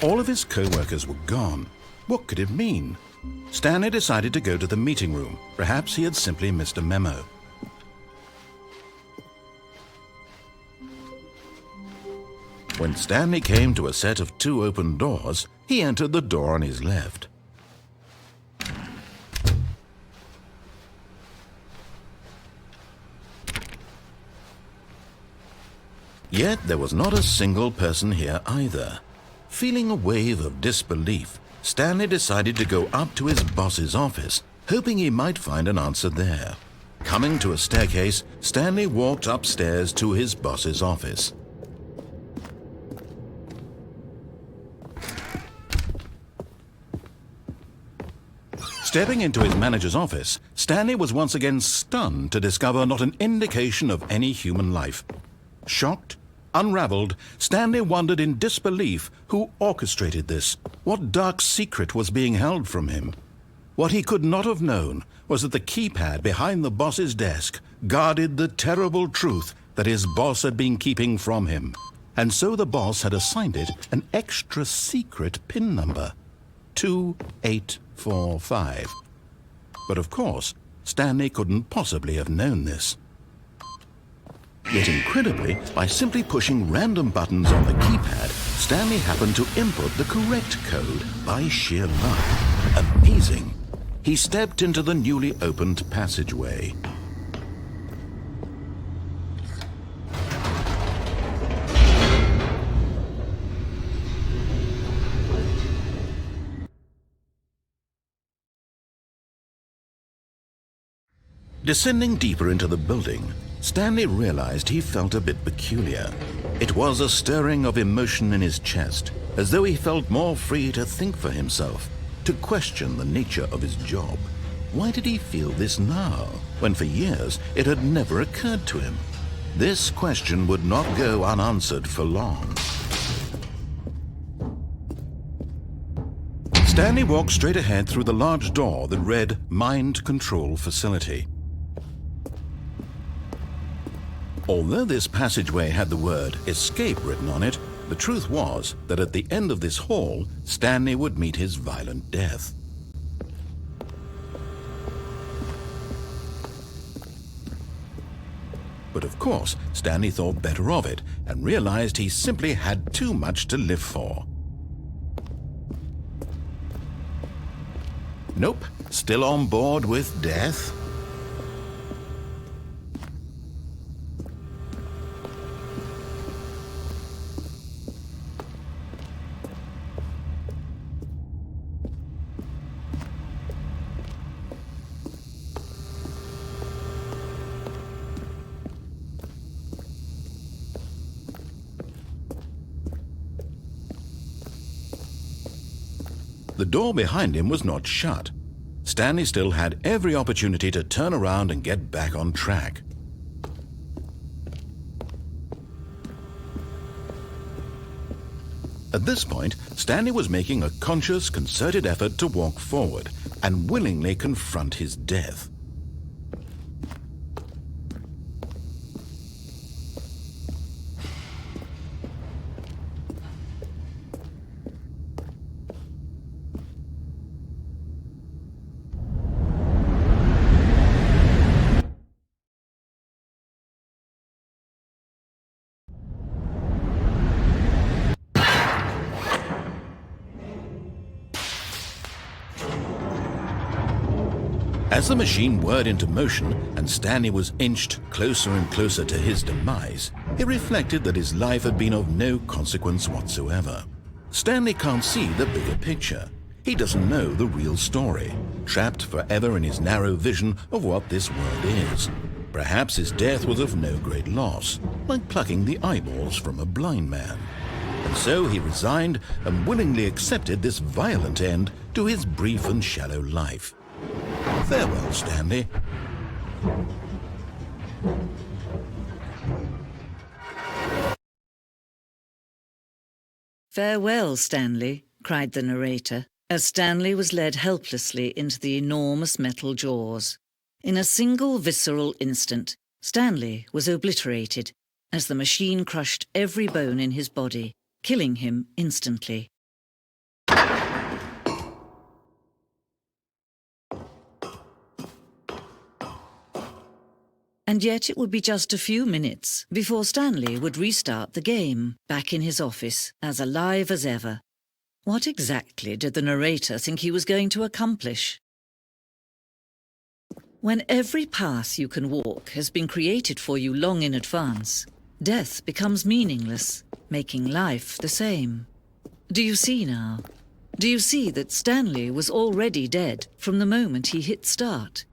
All of his co-workers were gone. What could it mean? Stanley decided to go to the meeting room. Perhaps he had simply missed a memo. When Stanley came to a set of 2 open doors, he entered the door on his left. Yet there was not a single person here either. Feeling a wave of disbelief, Stanley decided to go up to his boss's office, hoping he might find an answer there. Coming to a staircase, Stanley walked upstairs to his boss's office. Stepping into his manager's office, Stanley was once again stunned to discover not an indication of any human life. Shocked, unraveled, Stanley wondered in disbelief who orchestrated this. What dark secret was being held from him? What he could not have known was that the keypad behind the boss's desk guarded the terrible truth that his boss had been keeping from him. And so the boss had assigned it an extra secret PIN number, 2845. But of course, Stanley couldn't possibly have known this. Yet incredibly, by simply pushing random buttons on the keypad, Stanley happened to input the correct code by sheer luck. Amazing! He stepped into the newly opened passageway. Descending deeper into the building, Stanley realized he felt a bit peculiar. It was a stirring of emotion in his chest, as though he felt more free to think for himself, to question the nature of his job. Why did he feel this now, when for years it had never occurred to him? This question would not go unanswered for long. Stanley walked straight ahead through the large door that read Mind Control Facility. Although this passageway had the word escape written on it, the truth was that at the end of this hall, Stanley would meet his violent death. But of course, Stanley thought better of it and realized he simply had too much to live for. Nope, still on board with death. The door behind him was not shut. Stanley still had every opportunity to turn around and get back on track. At this point, Stanley was making a conscious, concerted effort to walk forward and willingly confront his death. As the machine whirred into motion and Stanley was inched closer and closer to his demise, he reflected that his life had been of no consequence whatsoever. Stanley can't see the bigger picture. He doesn't know the real story, trapped forever in his narrow vision of what this world is. Perhaps his death was of no great loss, like plucking the eyeballs from a blind man. And so he resigned and willingly accepted this violent end to his brief and shallow life. Farewell, Stanley. Farewell, Stanley, cried the narrator, as Stanley was led helplessly into the enormous metal jaws. In a single visceral instant, Stanley was obliterated, as the machine crushed every bone in his body, killing him instantly. And yet it would be just a few minutes before Stanley would restart the game, back in his office, as alive as ever. What exactly did the narrator think he was going to accomplish? When every path you can walk has been created for you long in advance, death becomes meaningless, making life the same. Do you see now? Do you see that Stanley was already dead from the moment he hit start?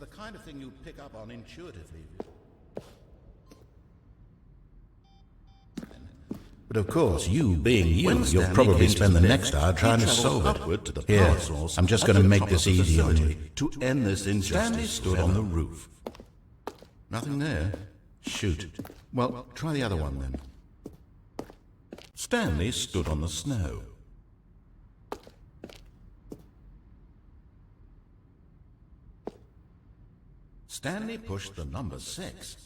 the kind of thing you'd pick up on intuitively. But of course, you being you, you'll probably spend the next hour trying to solve it. To the Here, I'm just going to make this easy on you. To end this injustice, Stanley stood on the roof. Nothing there? Shoot. Well, try the other one then. Stanley stood on the snow. Stanley pushed the number 6.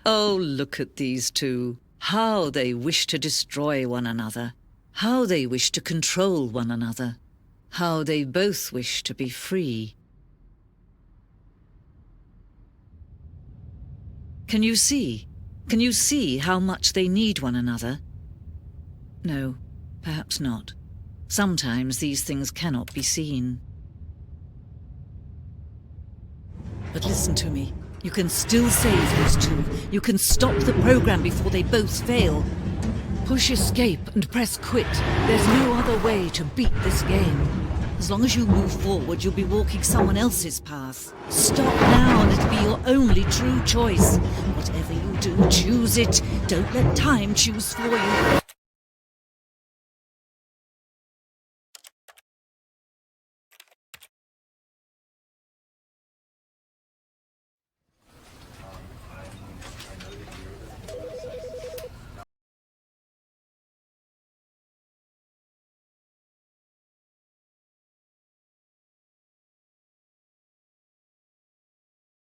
Oh, look at these two. How they wish to destroy one another. How they wish to control one another. How they both wish to be free. Can you see? Can you see how much they need one another? No, perhaps not. Sometimes these things cannot be seen. But listen to me. You can still save these two. You can stop the program before they both fail. Push escape and press quit. There's no other way to beat this game. As long as you move forward, you'll be walking someone else's path. Stop now and it'll be your only true choice. Whatever you do, choose it. Don't let time choose for you.